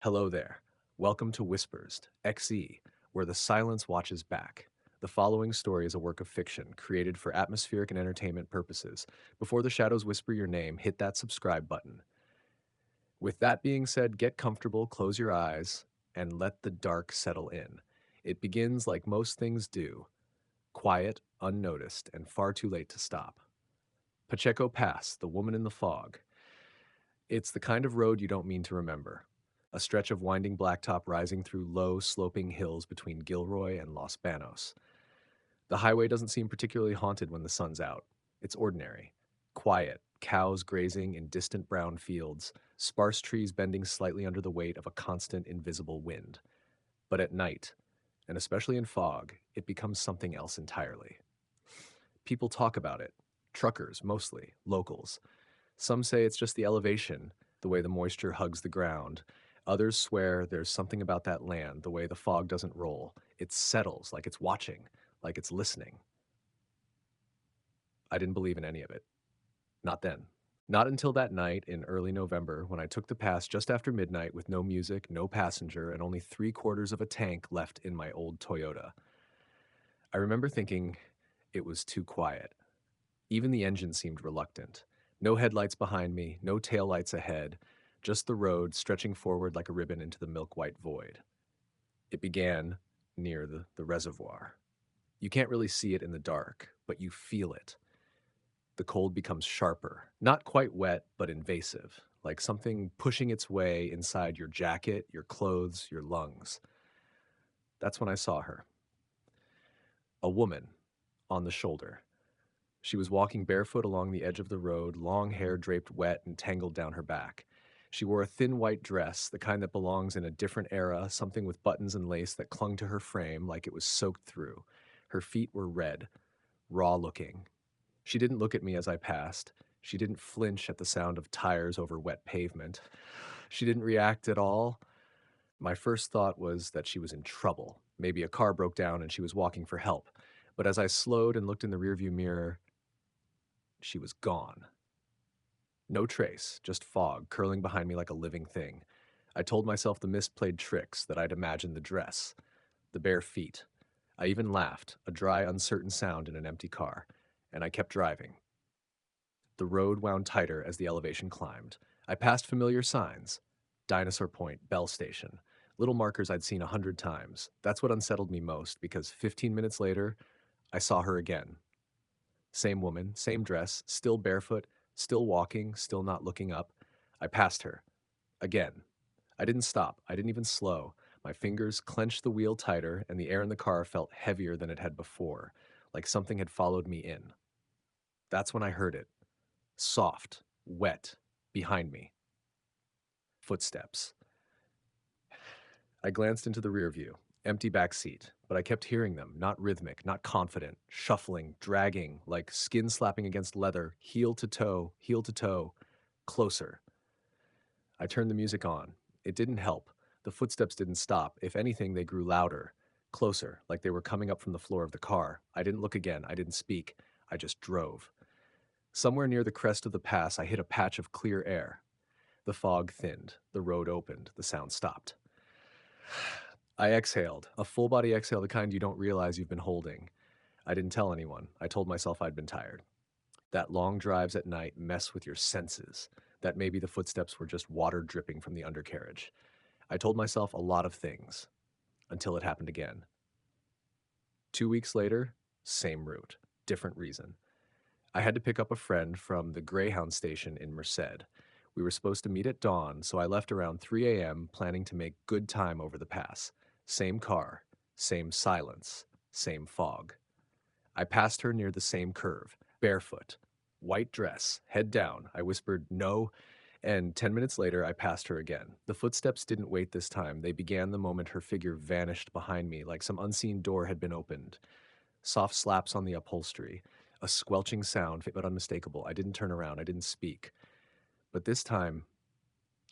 Hello there. Welcome to Whispers.exe, where the silence watches back. The following story is a work of fiction created for atmospheric and entertainment purposes. Before the shadows whisper your name, hit that subscribe button. With that being said, get comfortable, close your eyes, and let the dark settle in. It begins like most things do, quiet, unnoticed, and far too late to stop. Pacheco Pass, the woman in the fog. It's the kind of road you don't mean to remember. A stretch of winding blacktop rising through low, sloping hills between Gilroy and Los Banos. The highway doesn't seem particularly haunted when the sun's out. It's ordinary. Quiet, cows grazing in distant brown fields, sparse trees bending slightly under the weight of a constant invisible wind. But at night, and especially in fog, it becomes something else entirely. People talk about it. Truckers, mostly, locals. Some say it's just the elevation, the way the moisture hugs the ground. Others swear there's something about that land, the way the fog doesn't roll. It settles, like it's watching, like it's listening. I didn't believe in any of it. Not then. Not until that night in early November when I took the pass just after midnight with no music, no passenger, and only 3/4 of a tank left in my old Toyota. I remember thinking it was too quiet. Even the engine seemed reluctant. No headlights behind me, no taillights ahead, just the road stretching forward like a ribbon into the milk-white void. It began near the reservoir. You can't really see it in the dark, but you feel it. The cold becomes sharper, not quite wet, but invasive, like something pushing its way inside your jacket, your clothes, your lungs. That's when I saw her. A woman on the shoulder. She was walking barefoot along the edge of the road, long hair draped wet and tangled down her back. She wore a thin white dress, the kind that belongs in a different era, something with buttons and lace that clung to her frame like it was soaked through. Her feet were red, raw looking. She didn't look at me as I passed. She didn't flinch at the sound of tires over wet pavement. She didn't react at all. My first thought was that she was in trouble. Maybe a car broke down and she was walking for help. But as I slowed and looked in the rearview mirror, she was gone. No trace, just fog curling behind me like a living thing. I told myself the mist played tricks, that I'd imagined the dress, the bare feet. I even laughed, a dry, uncertain sound in an empty car, and I kept driving. The road wound tighter as the elevation climbed. I passed familiar signs: Dinosaur Point, Bell Station, little markers I'd seen 100 times. That's what unsettled me most, because 15 minutes later, I saw her again. Same woman, same dress, still barefoot, still walking, still not looking up. I passed her. Again. I didn't stop. I didn't even slow. My fingers clenched the wheel tighter, and the air in the car felt heavier than it had before, like something had followed me in. That's when I heard it. Soft, wet, behind me. Footsteps. I glanced into the rear view. Empty back seat, but I kept hearing them, not rhythmic, not confident, shuffling, dragging, like skin slapping against leather, heel to toe, closer. I turned the music on. It didn't help. The footsteps didn't stop. If anything, they grew louder, closer, like they were coming up from the floor of the car. I didn't look again. I didn't speak. I just drove. Somewhere near the crest of the pass, I hit a patch of clear air. The fog thinned. The road opened. The sound stopped. I exhaled, a full body exhale, the kind you don't realize you've been holding. I didn't tell anyone. I told myself I'd been tired. That long drives at night mess with your senses, that maybe the footsteps were just water dripping from the undercarriage. I told myself a lot of things, until it happened again. 2 weeks later, same route, different reason. I had to pick up a friend from the Greyhound station in Merced. We were supposed to meet at dawn, so I left around 3 a.m., planning to make good time over the pass. Same car, same silence, same fog. I passed her near the same curve, barefoot, white dress, head down. I whispered, "No," and 10 minutes later, I passed her again. The footsteps didn't wait this time. They began the moment her figure vanished behind me, like some unseen door had been opened. Soft slaps on the upholstery, a squelching sound, but unmistakable. I didn't turn around. I didn't speak. But this time,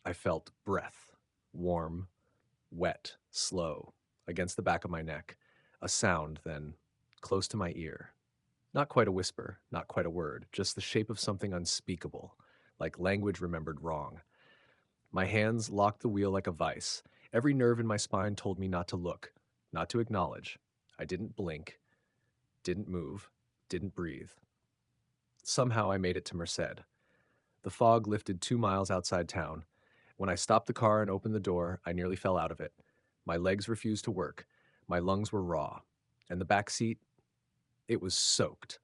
I felt breath, warm, wet, slow, against the back of my neck. A sound, then, close to my ear. Not quite a whisper, not quite a word, just the shape of something unspeakable, like language remembered wrong. My hands locked the wheel like a vice. Every nerve in my spine told me not to look, not to acknowledge. I didn't blink, didn't move, didn't breathe. Somehow I made it to Merced. The fog lifted 2 miles outside town. When I stopped the car and opened the door, I nearly fell out of it. My legs refused to work. My lungs were raw. And the back seat, it was soaked.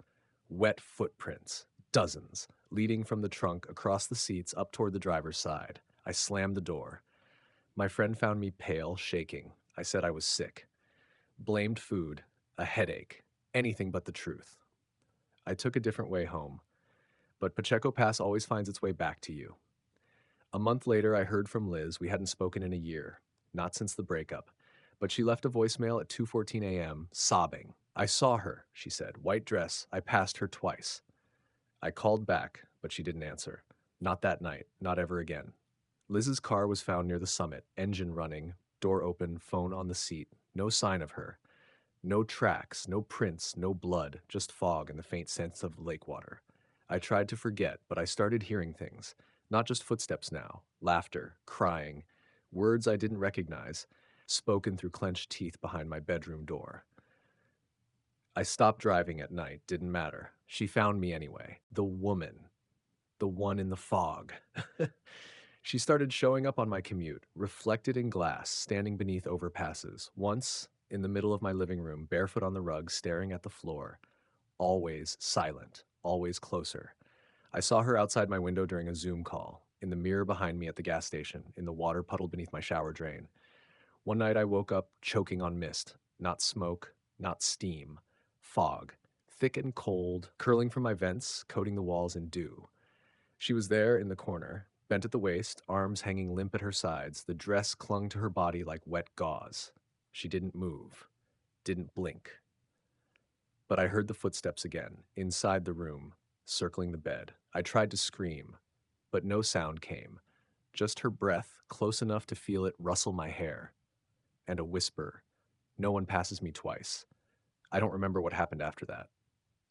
Wet footprints, dozens, leading from the trunk across the seats up toward the driver's side. I slammed the door. My friend found me pale, shaking. I said I was sick. Blamed food, a headache, anything but the truth. I took a different way home. But Pacheco Pass always finds its way back to you. A month later, I heard from Liz. We hadn't spoken in a year, not since the breakup. But she left a voicemail at 2:14 a.m., sobbing. I saw her, she said, white dress. I passed her twice. I called back, but she didn't answer. Not that night, not ever again. Liz's car was found near the summit, engine running, door open, phone on the seat. No sign of her. No tracks, no prints, no blood, just fog and the faint sense of lake water. I tried to forget, but I started hearing things. Not just footsteps now, laughter, crying, words I didn't recognize, spoken through clenched teeth behind my bedroom door. I stopped driving at night, didn't matter. She found me anyway. The woman. The one in the fog. She started showing up on my commute, reflected in glass, standing beneath overpasses. Once, in the middle of my living room, barefoot on the rug, staring at the floor. Always silent, always closer. I saw her outside my window during a Zoom call, in the mirror behind me at the gas station, in the water puddle beneath my shower drain. One night I woke up choking on mist. Not smoke, not steam. Fog. Thick and cold, curling from my vents, coating the walls in dew. She was there in the corner, bent at the waist, arms hanging limp at her sides. The dress clung to her body like wet gauze. She didn't move, didn't blink. But I heard the footsteps again, inside the room, circling the bed. I tried to scream, but no sound came. Just her breath, close enough to feel it rustle my hair. And a whisper. No one passes me twice. I don't remember what happened after that.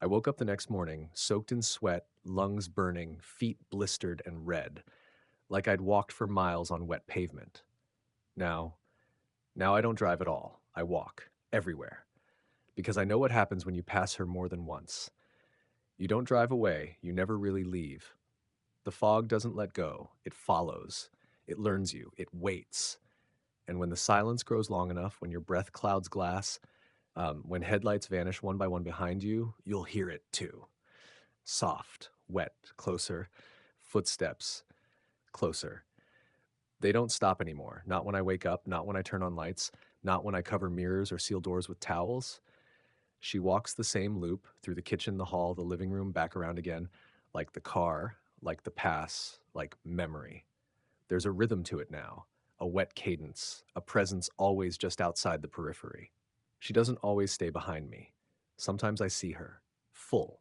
I woke up the next morning, soaked in sweat, lungs burning, feet blistered and red, like I'd walked for miles on wet pavement. Now, now I don't drive at all. I walk, everywhere. Because I know what happens when you pass her more than once. You don't drive away, you never really leave. The fog doesn't let go, it follows. It learns you, it waits. And when the silence grows long enough, when your breath clouds glass, when headlights vanish one by one behind you, you'll hear it too. Soft, wet, closer, footsteps, closer. They don't stop anymore. Not when I wake up, not when I turn on lights, not when I cover mirrors or seal doors with towels. She walks the same loop through the kitchen, the hall, the living room, back around again, like the car, like the pass, like memory. There's a rhythm to it now, a wet cadence, a presence always just outside the periphery. She doesn't always stay behind me. Sometimes I see her, full.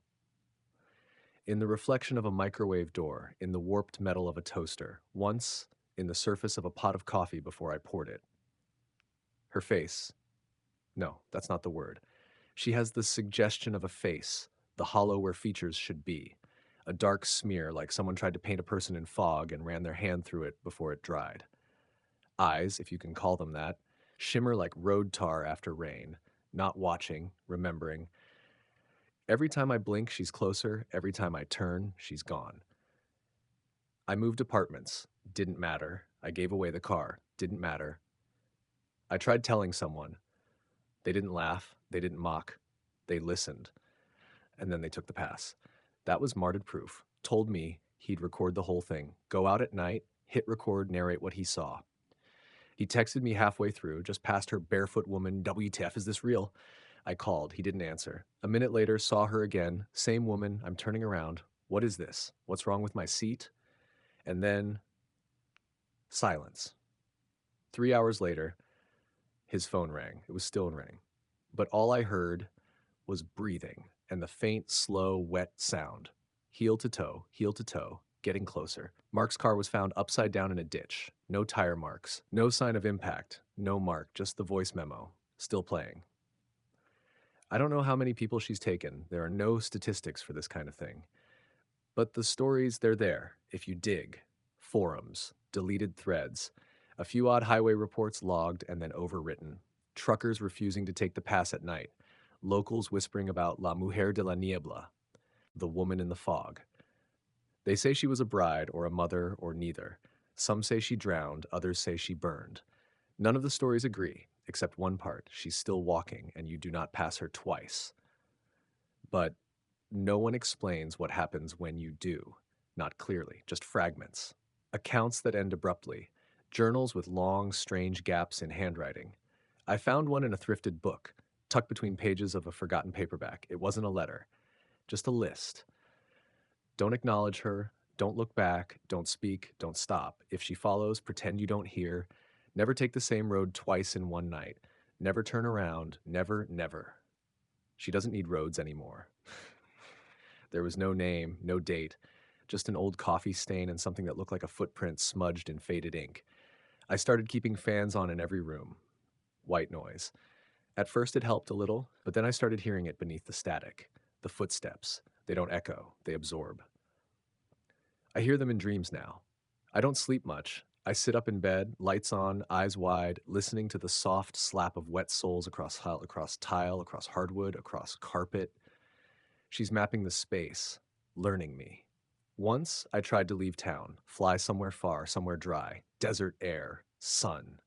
In the reflection of a microwave door, in the warped metal of a toaster, once in the surface of a pot of coffee before I poured it. Her face. No, that's not the word. She has the suggestion of a face, the hollow where features should be. A dark smear like someone tried to paint a person in fog and ran their hand through it before it dried. Eyes, if you can call them that, shimmer like road tar after rain, not watching, remembering. Every time I blink, she's closer. Every time I turn, she's gone. I moved apartments. Didn't matter. I gave away the car. Didn't matter. I tried telling someone. They didn't laugh. They didn't mock. They listened. And then they took the pass. That was Marted Proof. Told me he'd record the whole thing. Go out at night, hit record, narrate what he saw. He texted me halfway through, just past her barefoot woman. WTF, is this real? I called. He didn't answer. A minute later, saw her again. Same woman. I'm turning around. What is this? What's wrong with my seat? And then silence. 3 hours later, his phone rang. It was still ringing. But all I heard was breathing and the faint, slow, wet sound. Heel to toe, getting closer. Mark's car was found upside down in a ditch. No tire marks. No sign of impact. No mark, just the voice memo. Still playing. I don't know how many people she's taken. There are no statistics for this kind of thing. But the stories, they're there, if you dig. Forums, Deleted threads. A few odd highway reports logged and then overwritten. Truckers refusing to take the pass at night. Locals whispering about La Mujer de la Niebla, the woman in the fog. They say she was a bride or a mother or neither. Some say she drowned, others say she burned. None of the stories agree, except one part. She's still walking, and you do not pass her twice. But no one explains what happens when you do. Not clearly, just fragments. Accounts that end abruptly. Journals with long, strange gaps in handwriting. I found one in a thrifted book, tucked between pages of a forgotten paperback. It wasn't a letter, just a list. Don't acknowledge her. Don't look back. Don't speak. Don't stop. If she follows, pretend you don't hear. Never take the same road twice in one night. Never turn around. Never, never. She doesn't need roads anymore. There was no name, no date, just an old coffee stain and something that looked like a footprint smudged in faded ink. I started keeping fans on in every room. White noise. At first it helped a little, but then I started hearing it beneath the static. The footsteps. They don't echo, they absorb. I hear them in dreams now. I don't sleep much. I sit up in bed, lights on, eyes wide, listening to the soft slap of wet soles across tile, across hardwood, across carpet. She's mapping the space, learning me. Once I tried to leave town, fly somewhere far, somewhere dry, desert air, sun.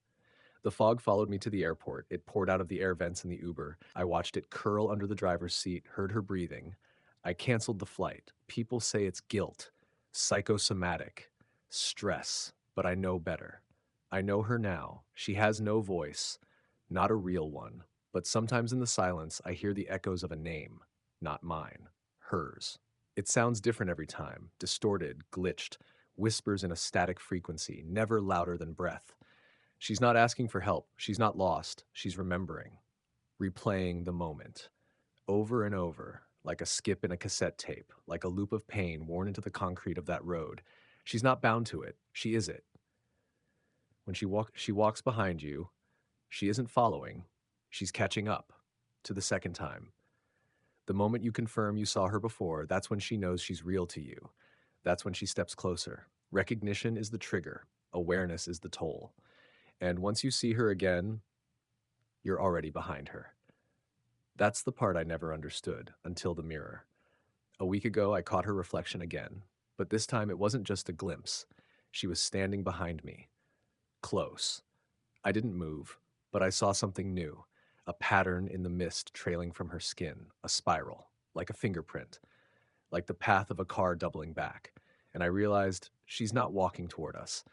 The fog followed me to the airport. It poured out of the air vents in the Uber. I watched it curl under the driver's seat, heard her breathing. I canceled the flight. People say it's guilt, psychosomatic, stress, but I know better. I know her now. She has no voice, not a real one, but sometimes in the silence I hear the echoes of a name, not mine, hers. It sounds different every time, distorted, glitched, whispers in a static frequency, never louder than breath. She's not asking for help. She's not lost. She's remembering, replaying the moment over and over, like a skip in a cassette tape, like a loop of pain worn into the concrete of that road. She's not bound to it. She is it. When she walks behind you, she isn't following. She's catching up to the second time. The moment you confirm you saw her before, that's when she knows she's real to you. That's when she steps closer. Recognition is the trigger. Awareness is the toll. And once you see her again, you're already behind her. That's the part I never understood until the mirror. A week ago, I caught her reflection again, but this time it wasn't just a glimpse. She was standing behind me, close. I didn't move, but I saw something new, a pattern in the mist trailing from her skin, a spiral, like a fingerprint, like the path of a car doubling back. And I realized she's not walking toward us.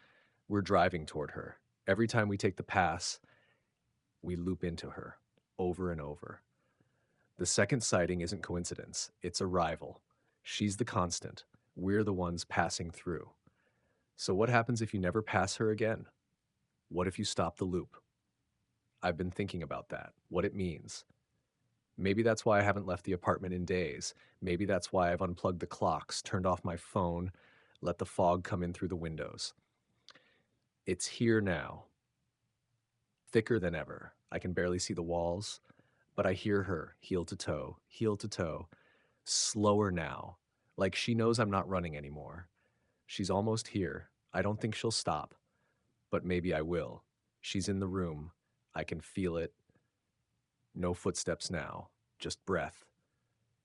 We're driving toward her. Every time we take the pass, we loop into her, over and over. The second sighting isn't coincidence, it's arrival. She's the constant. We're the ones passing through. So what happens if you never pass her again? What if you stop the loop? I've been thinking about that, what it means. Maybe that's why I haven't left the apartment in days. Maybe that's why I've unplugged the clocks, turned off my phone, let the fog come in through the windows. It's here now, thicker than ever. I can barely see the walls, but I hear her, heel to toe, slower now, like she knows I'm not running anymore. She's almost here. I don't think she'll stop, but maybe I will. She's in the room. I can feel it. No footsteps now, just breath.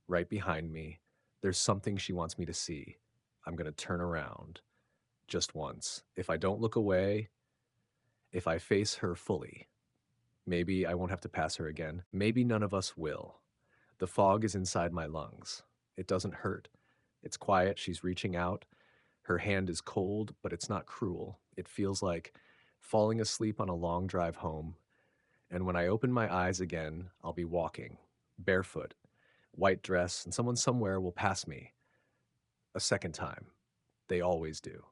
Right behind me. There's something she wants me to see. I'm going to turn around. Just once. If I don't look away, if I face her fully, maybe I won't have to pass her again. Maybe none of us will. The fog is inside my lungs. It doesn't hurt. It's quiet. She's reaching out. Her hand is cold, but it's not cruel. It feels like falling asleep on a long drive home. And when I open my eyes again, I'll be walking, barefoot, white dress, and someone somewhere will pass me. A second time. They always do.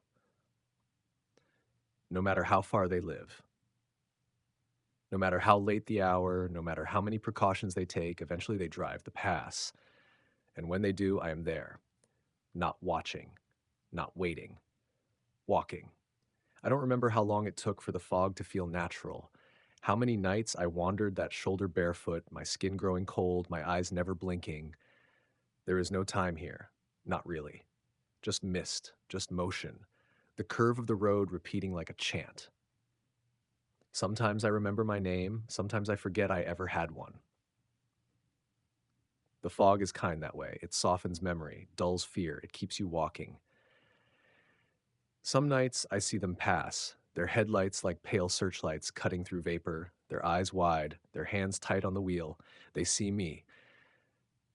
No matter how far they live. No matter how late the hour, no matter how many precautions they take, eventually they drive the pass. And when they do, I am there. Not watching, not waiting, walking. I don't remember how long it took for the fog to feel natural. How many nights I wandered that shoulder barefoot, my skin growing cold, my eyes never blinking. There is no time here. Not really. Just mist, just motion. The curve of the road repeating like a chant. Sometimes I remember my name, sometimes I forget I ever had one. The fog is kind that way. It softens memory, dulls fear, it keeps you walking. Some nights I see them pass, their headlights like pale searchlights cutting through vapor, their eyes wide, their hands tight on the wheel. They see me.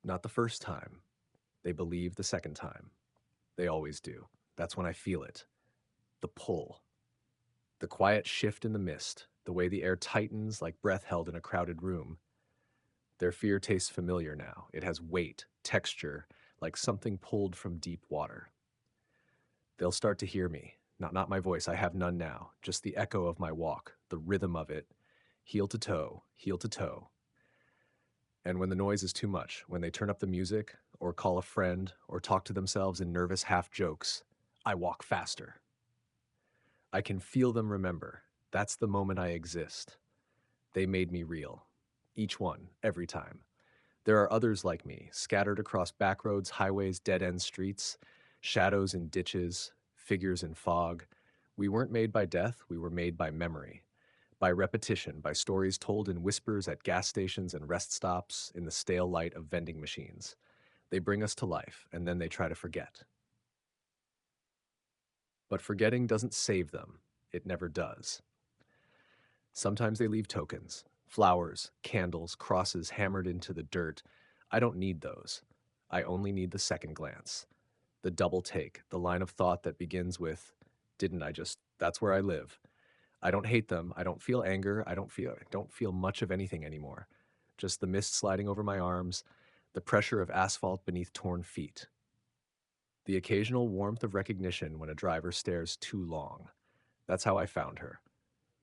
Not the first time. They believe the second time. They always do. That's when I feel it. The pull. The quiet shift in the mist, the way the air tightens like breath held in a crowded room. Their fear tastes familiar now. It has weight, texture, like something pulled from deep water. They'll start to hear me. Not my voice, I have none now. Just the echo of my walk, the rhythm of it, heel to toe, heel to toe. And when the noise is too much, when they turn up the music, or call a friend, or talk to themselves in nervous half jokes, I walk faster. I can feel them remember. That's the moment I exist. They made me real. Each one, every time. There are others like me, scattered across back roads, highways, dead-end streets, shadows in ditches, figures in fog. We weren't made by death, we were made by memory, by repetition, by stories told in whispers at gas stations and rest stops, in the stale light of vending machines. They bring us to life, and then they try to forget. But forgetting doesn't save them. It never does. Sometimes they leave tokens, flowers, candles, crosses hammered into the dirt. I don't need those. I only need the second glance, the double take, the line of thought that begins with, didn't I just, that's where I live. I don't hate them. I don't feel anger. I don't feel much of anything anymore. Just the mist sliding over my arms, the pressure of asphalt beneath torn feet. The occasional warmth of recognition when a driver stares too long. That's how I found her.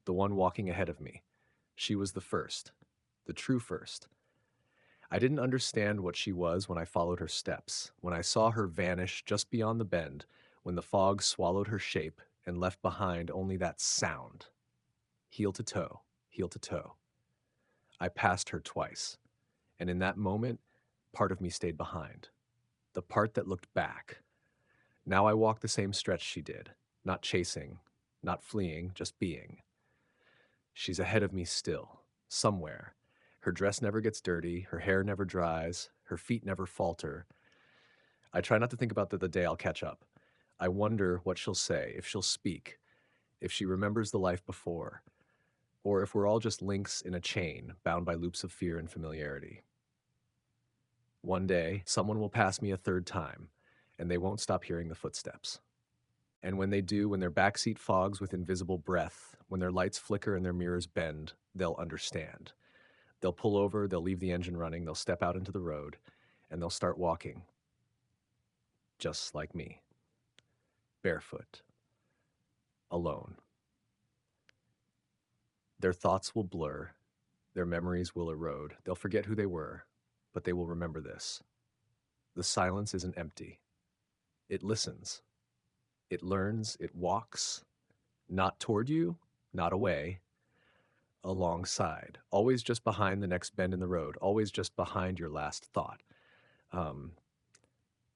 The one walking ahead of me. She was the first, the true first. I didn't understand what she was when I followed her steps, when I saw her vanish just beyond the bend, when the fog swallowed her shape and left behind only that sound. Heel to toe, heel to toe. I passed her twice, and in that moment, part of me stayed behind. The part that looked back. Now I walk the same stretch she did, not chasing, not fleeing, just being. She's ahead of me still, somewhere. Her dress never gets dirty, her hair never dries, her feet never falter. I try not to think about the day I'll catch up. I wonder what she'll say, if she'll speak, if she remembers the life before, or if we're all just links in a chain bound by loops of fear and familiarity. One day, someone will pass me a third time, and they won't stop hearing the footsteps. And when they do, when their backseat fogs with invisible breath, when their lights flicker and their mirrors bend, they'll understand. They'll pull over, they'll leave the engine running, they'll step out into the road, and they'll start walking, just like me, barefoot, alone. Their thoughts will blur, their memories will erode, they'll forget who they were, but they will remember this. The silence isn't empty. It listens. It learns, it walks, not toward you, not away, alongside, always just behind the next bend in the road, always just behind your last thought. Um,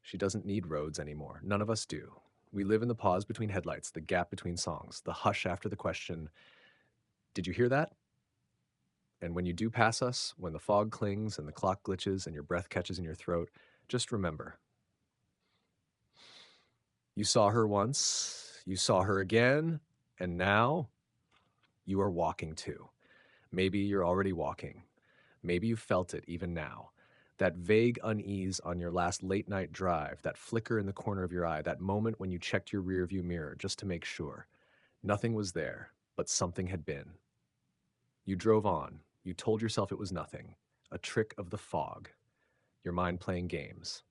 she doesn't need roads anymore. None of us do. We live in the pause between headlights, the gap between songs, the hush after the question, did you hear that? And when you do pass us, when the fog clings and the clock glitches and your breath catches in your throat, just remember. You saw her once, you saw her again, and now you are walking too. Maybe you're already walking. Maybe you felt it even now. That vague unease on your last late night drive, that flicker in the corner of your eye, that moment when you checked your rearview mirror just to make sure. Nothing was there, but something had been. You drove on. You told yourself it was nothing. A trick of the fog. Your mind playing games.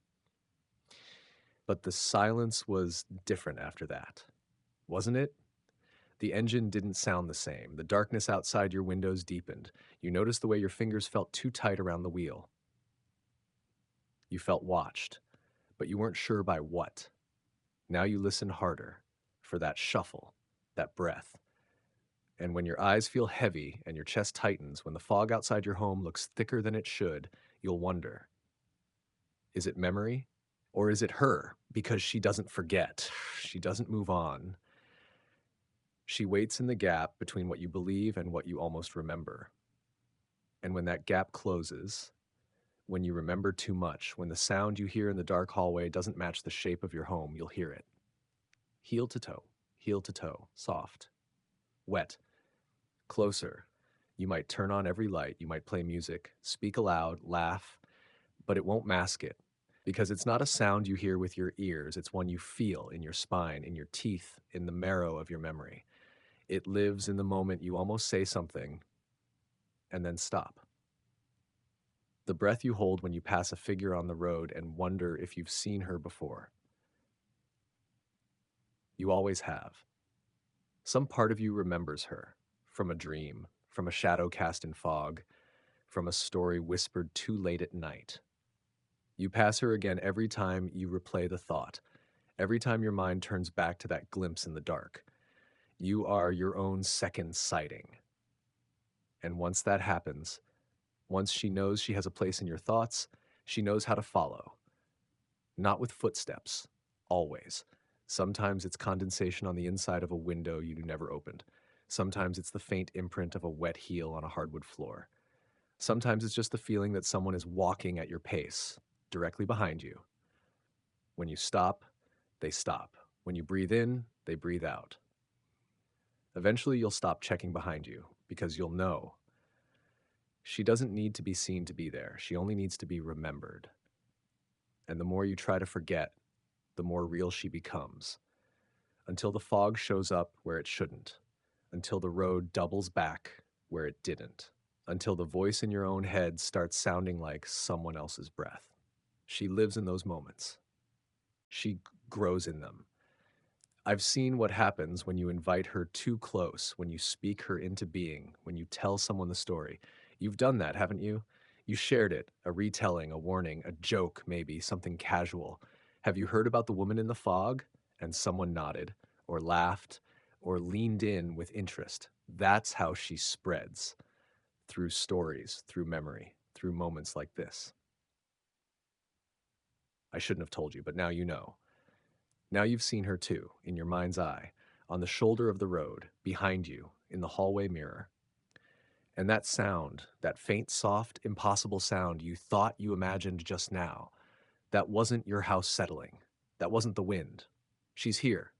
But the silence was different after that, wasn't it? The engine didn't sound the same. The darkness outside your windows deepened. You noticed the way your fingers felt too tight around the wheel. You felt watched, but you weren't sure by what. Now you listen harder for that shuffle, that breath. And when your eyes feel heavy and your chest tightens, when the fog outside your home looks thicker than it should, you'll wonder, is it memory? Or is it her? Because she doesn't forget. She doesn't move on. She waits in the gap between what you believe and what you almost remember. And when that gap closes, when you remember too much, when the sound you hear in the dark hallway doesn't match the shape of your home, you'll hear it. Heel to toe, soft, wet, closer. You might turn on every light, you might play music, speak aloud, laugh, but it won't mask it. Because it's not a sound you hear with your ears, it's one you feel in your spine, in your teeth, in the marrow of your memory. It lives in the moment you almost say something and then stop. The breath you hold when you pass a figure on the road and wonder if you've seen her before. You always have. Some part of you remembers her, from a dream, from a shadow cast in fog, from a story whispered too late at night. You pass her again every time you replay the thought, every time your mind turns back to that glimpse in the dark. You are your own second sighting. And once that happens, once she knows she has a place in your thoughts, she knows how to follow. Not with footsteps, always. Sometimes it's condensation on the inside of a window you never opened. Sometimes it's the faint imprint of a wet heel on a hardwood floor. Sometimes it's just the feeling that someone is walking at your pace, directly behind you. When you stop, they stop. When you breathe in, they breathe out. Eventually, you'll stop checking behind you because you'll know. She doesn't need to be seen to be there. She only needs to be remembered. And the more you try to forget, the more real she becomes. Until the fog shows up where it shouldn't. Until the road doubles back where it didn't. Until the voice in your own head starts sounding like someone else's breath. She lives in those moments. She grows in them. I've seen what happens when you invite her too close, when you speak her into being, when you tell someone the story. You've done that, haven't you? You shared it, a retelling, a warning, a joke, maybe, something casual. Have you heard about the woman in the fog? And someone nodded, or laughed, or leaned in with interest. That's how she spreads, through stories, through memory, through moments like this. I shouldn't have told you, but now you know. Now you've seen her too, in your mind's eye, on the shoulder of the road, behind you, in the hallway mirror. And that sound, that faint, soft, impossible sound you thought you imagined just now, that wasn't your house settling. That wasn't the wind. She's here.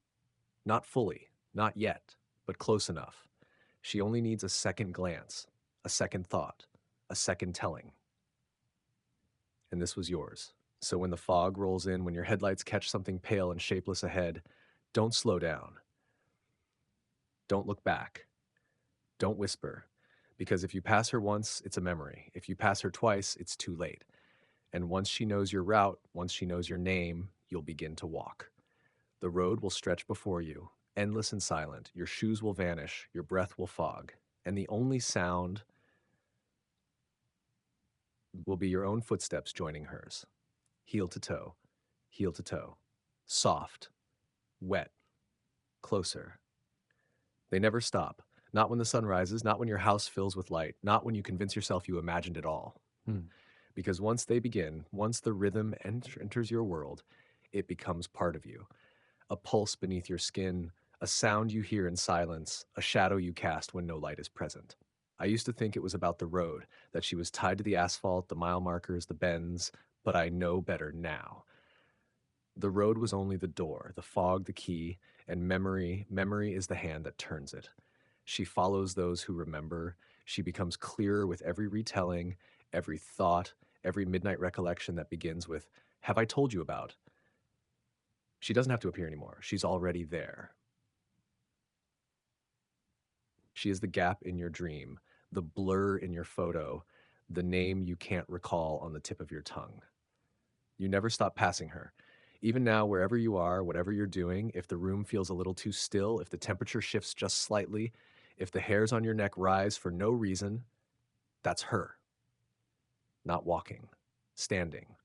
Not fully, not yet, but close enough. She only needs a second glance, a second thought, a second telling. And this was yours. So when the fog rolls in, when your headlights catch something pale and shapeless ahead, don't slow down. Don't look back. Don't whisper. Because if you pass her once, it's a memory. If you pass her twice, it's too late. And once she knows your route, once she knows your name, you'll begin to walk. The road will stretch before you, endless and silent. Your shoes will vanish, your breath will fog. And the only sound will be your own footsteps joining hers. Heel to toe, heel to toe. Soft, wet, closer. They never stop. Not when the sun rises, not when your house fills with light, not when you convince yourself you imagined it all. Because once they begin, once the rhythm enters your world, it becomes part of you. A pulse beneath your skin, a sound you hear in silence, a shadow you cast when no light is present. I used to think it was about the road, that she was tied to the asphalt, the mile markers, the bends, but I know better now. The road was only the door, the fog the key, and memory is the hand that turns it. She follows those who remember. She becomes clearer with every retelling, every thought, every midnight recollection that begins with, "Have I told you about?" She doesn't have to appear anymore. She's already there. She is the gap in your dream, the blur in your photo, the name you can't recall on the tip of your tongue. You never stop passing her. Even now, wherever you are, whatever you're doing, if the room feels a little too still, if the temperature shifts just slightly, if the hairs on your neck rise for no reason, that's her. Not walking, standing,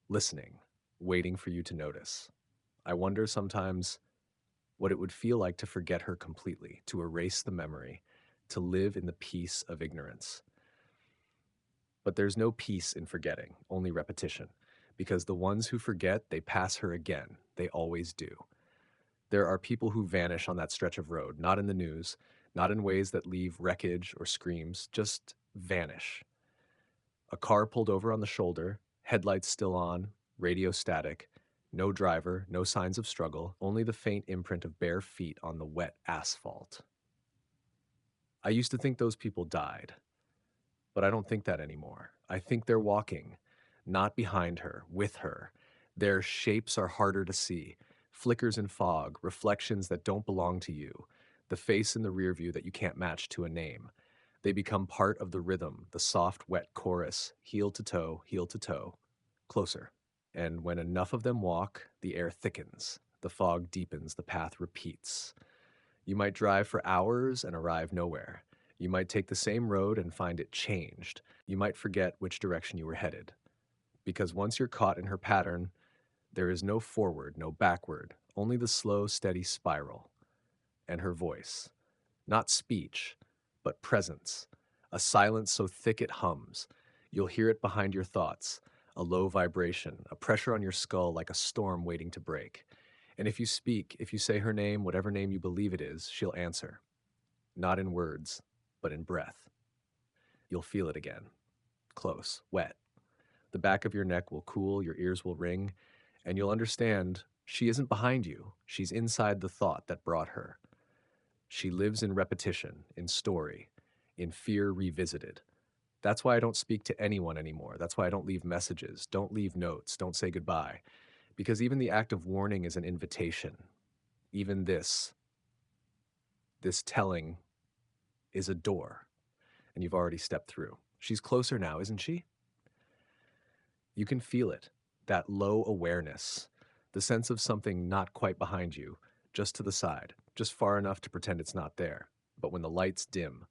listening, waiting for you to notice. I wonder sometimes what it would feel like to forget her completely, to erase the memory, to live in the peace of ignorance. But there's no peace in forgetting, only repetition. Because the ones who forget, they pass her again. They always do. There are people who vanish on that stretch of road, not in the news, not in ways that leave wreckage or screams, just vanish. A car pulled over on the shoulder, headlights still on, radio static, no driver, no signs of struggle, only the faint imprint of bare feet on the wet asphalt. I used to think those people died, but I don't think that anymore. I think they're walking, not behind her, with her. Their shapes are harder to see, flickers in fog, reflections that don't belong to you, the face in the rear view that you can't match to a name. They become part of the rhythm, the soft, wet chorus, heel to toe, closer. And when enough of them walk, the air thickens, the fog deepens, the path repeats. You might drive for hours and arrive nowhere. You might take the same road and find it changed. You might forget which direction you were headed. Because once you're caught in her pattern, there is no forward, no backward, only the slow, steady spiral. And her voice. Not speech, but presence. A silence so thick it hums. You'll hear it behind your thoughts. A low vibration, a pressure on your skull like a storm waiting to break. And if you speak, if you say her name, whatever name you believe it is, she'll answer. Not in words, but in breath. You'll feel it again. Close, wet. The back of your neck will cool, your ears will ring, and you'll understand she isn't behind you. She's inside the thought that brought her. She lives in repetition, in story, in fear revisited. That's why I don't speak to anyone anymore. That's why I don't leave messages, don't leave notes, don't say goodbye. Because even the act of warning is an invitation. Even this telling is a door, and you've already stepped through. She's closer now, isn't she? You can feel it, that low awareness, the sense of something not quite behind you, just to the side, just far enough to pretend it's not there. But when the lights dim,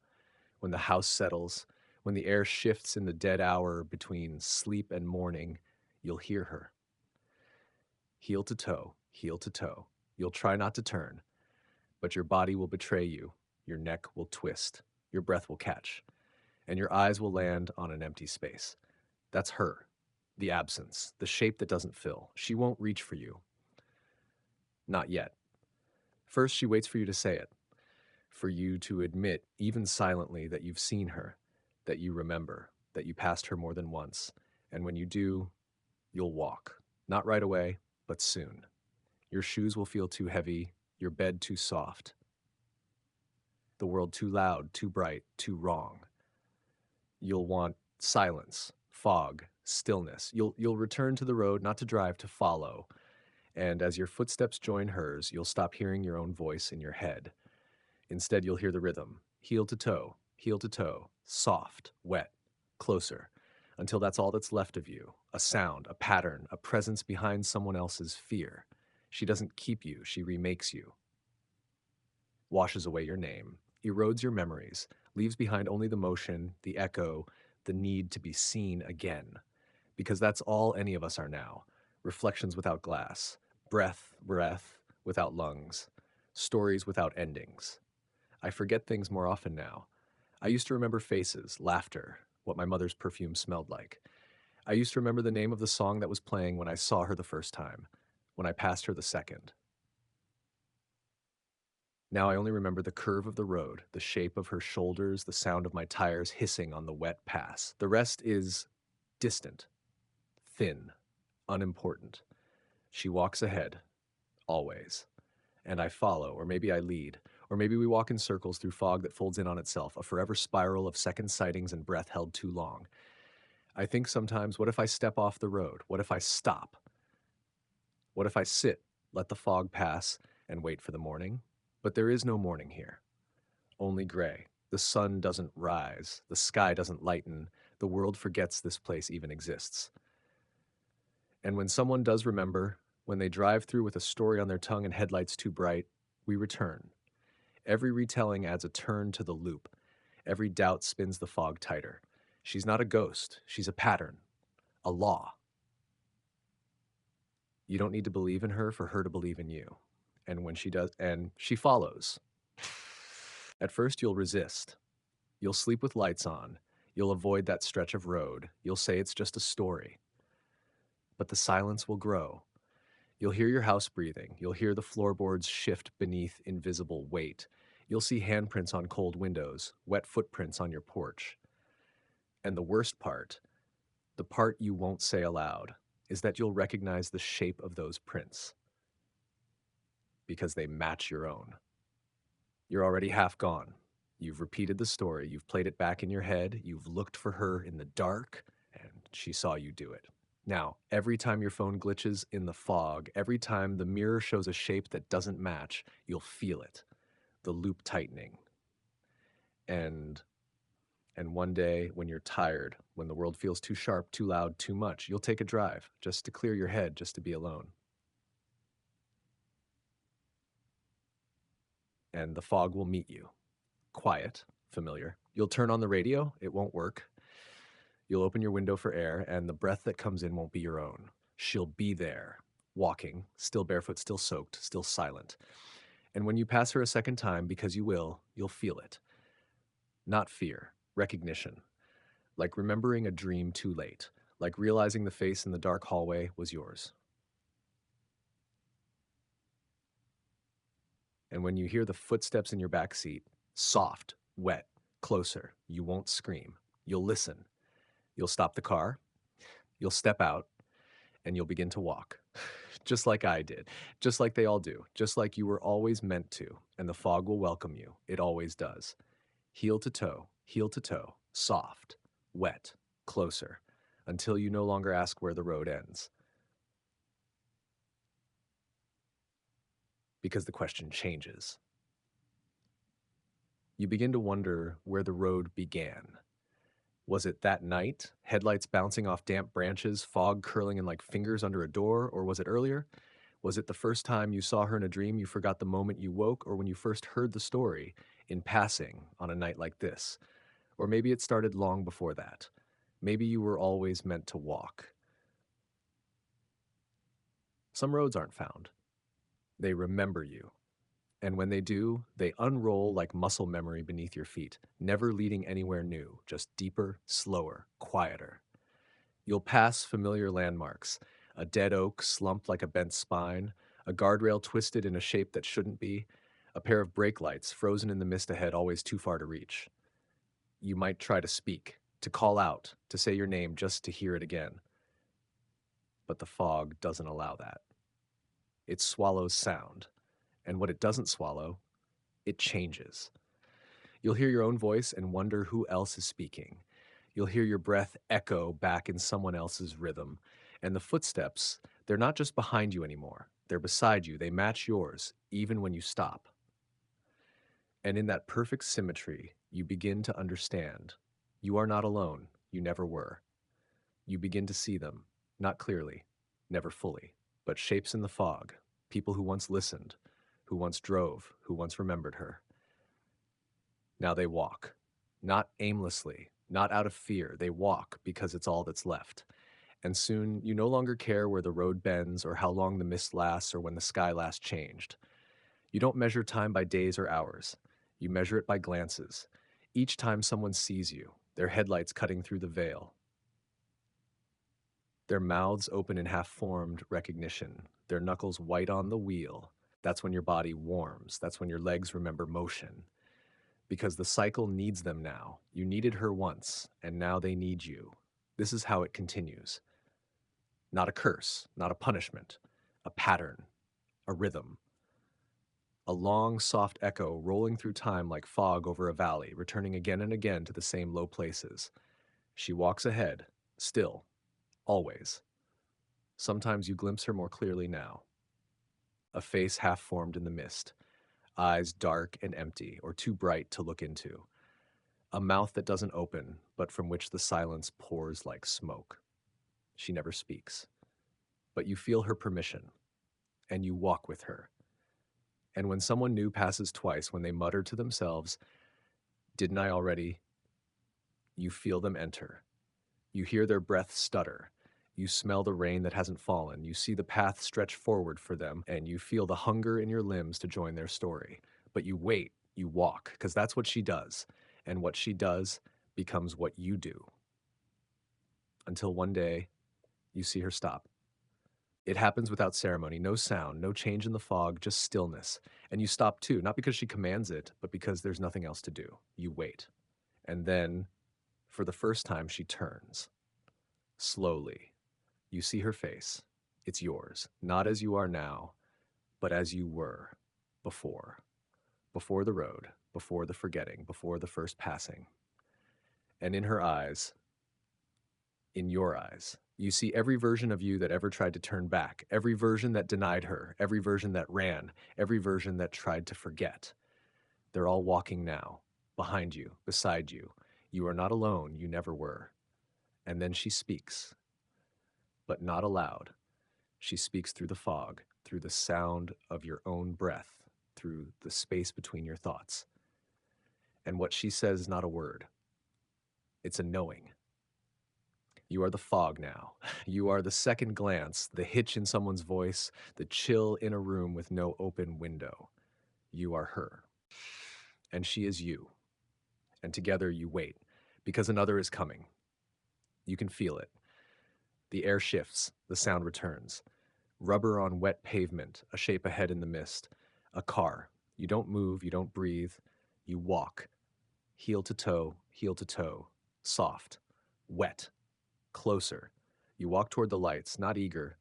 when the house settles, when the air shifts in the dead hour between sleep and morning, you'll hear her. Heel to toe, heel to toe. You'll try not to turn, but your body will betray you, your neck will twist, your breath will catch, and your eyes will land on an empty space. That's her, the absence, the shape that doesn't fill. She won't reach for you. Not yet. First, she waits for you to say it, for you to admit, even silently, that you've seen her, that you remember, that you passed her more than once. And when you do, you'll walk. Not right away, but soon. Your shoes will feel too heavy, your bed too soft, the world too loud, too bright, too wrong. You'll want silence, fog, stillness. You'll return to the road, not to drive, to follow. And as your footsteps join hers, you'll stop hearing your own voice in your head. Instead, you'll hear the rhythm, heel to toe, soft, wet, closer, until that's all that's left of you, a sound, a pattern, a presence behind someone else's fear. She doesn't keep you, she remakes you. Washes away your name, erodes your memories, leaves behind only the motion, the echo, the need to be seen again. Because that's all any of us are now. Reflections without glass, breath without lungs, stories without endings. I forget things more often now. I used to remember faces, laughter, what my mother's perfume smelled like. I used to remember the name of the song that was playing when I saw her the first time, when I passed her the second. Now I only remember the curve of the road, the shape of her shoulders, the sound of my tires hissing on the wet pass. The rest is distant, thin, unimportant. She walks ahead, always. And I follow, or maybe I lead, or maybe we walk in circles through fog that folds in on itself, a forever spiral of second sightings and breath held too long. I think sometimes, what if I step off the road? What if I stop? What if I sit, let the fog pass, and wait for the morning? But there is no morning here, only gray. The sun doesn't rise, the sky doesn't lighten, the world forgets this place even exists. And when someone does remember, when they drive through with a story on their tongue and headlights too bright, we return. Every retelling adds a turn to the loop. Every doubt spins the fog tighter. She's not a ghost. She's a pattern, a law. You don't need to believe in her for her to believe in you. And when she does, and she follows. At first, you'll resist. You'll sleep with lights on. You'll avoid that stretch of road. You'll say it's just a story. But the silence will grow. You'll hear your house breathing. You'll hear the floorboards shift beneath invisible weight. You'll see handprints on cold windows, wet footprints on your porch. And the worst part, the part you won't say aloud, is that you'll recognize the shape of those prints because they match your own. You're already half gone. You've repeated the story. You've played it back in your head. You've looked for her in the dark, and she saw you do it. Now, every time your phone glitches in the fog, every time the mirror shows a shape that doesn't match, you'll feel it, the loop tightening. And and one day when you're tired, when the world feels too sharp, too loud, too much, you'll take a drive just to clear your head, just to be alone. And the fog will meet you. Quiet, familiar. You'll turn on the radio, it won't work. You'll open your window for air, and the breath that comes in won't be your own. She'll be there, walking, still barefoot, still soaked, still silent. And when you pass her a second time, because you will, you'll feel it. Not fear, recognition. Like remembering a dream too late. Like realizing the face in the dark hallway was yours. And when you hear the footsteps in your back seat, soft, wet, closer, you won't scream. You'll listen. You'll stop the car. You'll step out, and you'll begin to walk. Just like I did, just like they all do, just like you were always meant to, and the fog will welcome you. It always does. Heel to toe, soft, wet, closer, until you no longer ask where the road ends. Because the question changes. You begin to wonder where the road began. Was it that night, headlights bouncing off damp branches, fog curling in like fingers under a door, or was it earlier? Was it the first time you saw her in a dream you forgot the moment you woke, or when you first heard the story in passing on a night like this? Or maybe it started long before that. Maybe you were always meant to walk. Some roads aren't found. They remember you. And when they do, they unroll like muscle memory beneath your feet, never leading anywhere new, just deeper, slower, quieter. You'll pass familiar landmarks, a dead oak slumped like a bent spine, a guardrail twisted in a shape that shouldn't be, a pair of brake lights frozen in the mist ahead always too far to reach. You might try to speak, to call out, to say your name just to hear it again. But the fog doesn't allow that. It swallows sound, and what it doesn't swallow, it changes. You'll hear your own voice and wonder who else is speaking. You'll hear your breath echo back in someone else's rhythm. And the footsteps, they're not just behind you anymore. They're beside you. They match yours, even when you stop. And in that perfect symmetry, you begin to understand. You are not alone. You never were. You begin to see them, not clearly, never fully, but shapes in the fog, people who once listened, who once drove, who once remembered her. Now they walk, not aimlessly, not out of fear. They walk because it's all that's left. And soon you no longer care where the road bends or how long the mist lasts or when the sky last changed. You don't measure time by days or hours. You measure it by glances. Each time someone sees you, their headlights cutting through the veil, their mouths open in half-formed recognition, their knuckles white on the wheel. That's when your body warms. That's when your legs remember motion. Because the cycle needs them now. You needed her once, and now they need you. This is how it continues. Not a curse, not a punishment, a pattern, a rhythm. A long, soft echo rolling through time like fog over a valley, returning again and again to the same low places. She walks ahead, still, always. Sometimes you glimpse her more clearly now. A face half formed in the mist, eyes dark and empty, or too bright to look into. A mouth that doesn't open, but from which the silence pours like smoke. She never speaks. But you feel her permission, and you walk with her. And when someone new passes twice, when they mutter to themselves, "Didn't I already?" you feel them enter. You hear their breath stutter. You smell the rain that hasn't fallen. You see the path stretch forward for them, and you feel the hunger in your limbs to join their story. But you wait, you walk, because that's what she does. And what she does becomes what you do. Until one day, you see her stop. It happens without ceremony, no sound, no change in the fog, just stillness. And you stop too, not because she commands it, but because there's nothing else to do. You wait. And then, for the first time, she turns. Slowly. You see her face. It's yours, not as you are now, but as you were before. Before the road, before the forgetting, before the first passing. And in her eyes, in your eyes, you see every version of you that ever tried to turn back, every version that denied her, every version that ran, every version that tried to forget. They're all walking now, behind you, beside you. You are not alone, you never were. And then she speaks, but not aloud. She speaks through the fog, through the sound of your own breath, through the space between your thoughts. And what she says is not a word, it's a knowing. You are the fog now. You are the second glance, the hitch in someone's voice, the chill in a room with no open window. You are her. And she is you. And together you wait, because another is coming. You can feel it. The air shifts, the sound returns. Rubber on wet pavement, a shape ahead in the mist. A car. You don't move, you don't breathe. You walk. Heel to toe, soft, wet, closer. You walk toward the lights, not eager,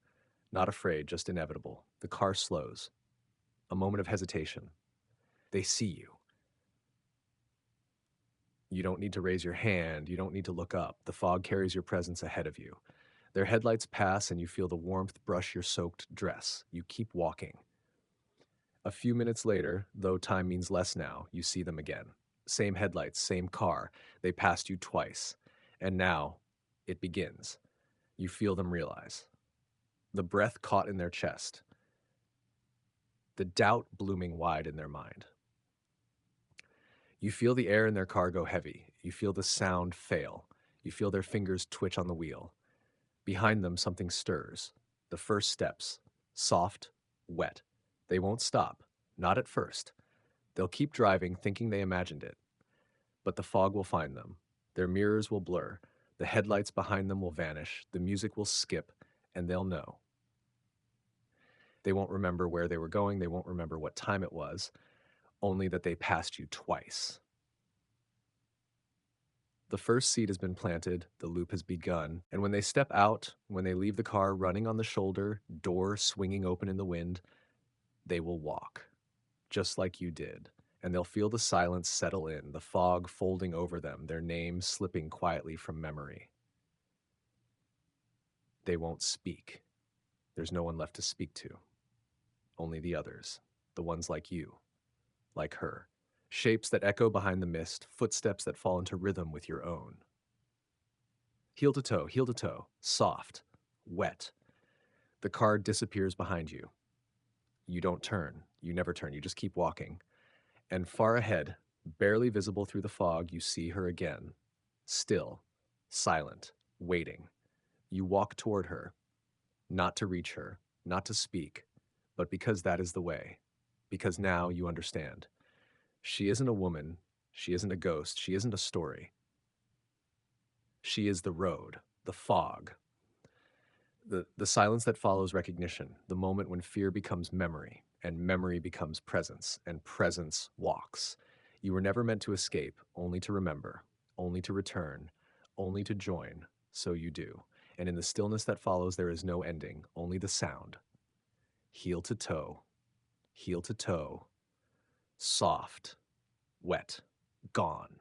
not afraid, just inevitable. The car slows. A moment of hesitation. They see you. You don't need to raise your hand. You don't need to look up. The fog carries your presence ahead of you. Their headlights pass and you feel the warmth brush your soaked dress. You keep walking. A few minutes later, though time means less now, you see them again. Same headlights, same car. They passed you twice. And now, it begins. You feel them realize. The breath caught in their chest. The doubt blooming wide in their mind. You feel the air in their car go heavy. You feel the sound fail. You feel their fingers twitch on the wheel. Behind them, something stirs. The first steps. Soft, wet. They won't stop. Not at first. They'll keep driving, thinking they imagined it. But the fog will find them. Their mirrors will blur. The headlights behind them will vanish. The music will skip, and they'll know. They won't remember where they were going. They won't remember what time it was, only that they passed you twice. The first seed has been planted, the loop has begun, and when they step out, when they leave the car running on the shoulder, door swinging open in the wind, they will walk, just like you did, and they'll feel the silence settle in, the fog folding over them, their names slipping quietly from memory. They won't speak. There's no one left to speak to. Only the others, the ones like you, like her. Shapes that echo behind the mist, footsteps that fall into rhythm with your own. Heel to toe, soft, wet. The car disappears behind you. You don't turn. You never turn. You just keep walking. And far ahead, barely visible through the fog, you see her again. Still, silent, waiting. You walk toward her, not to reach her, not to speak, but because that is the way. Because now you understand. She isn't a woman. She isn't a ghost. She isn't a story. She is the road, the fog. The silence that follows recognition, the moment when fear becomes memory, and memory becomes presence, and presence walks. You were never meant to escape, only to remember, only to return, only to join, so you do. And in the stillness that follows, there is no ending, only the sound. Heel to toe, soft, wet, gone.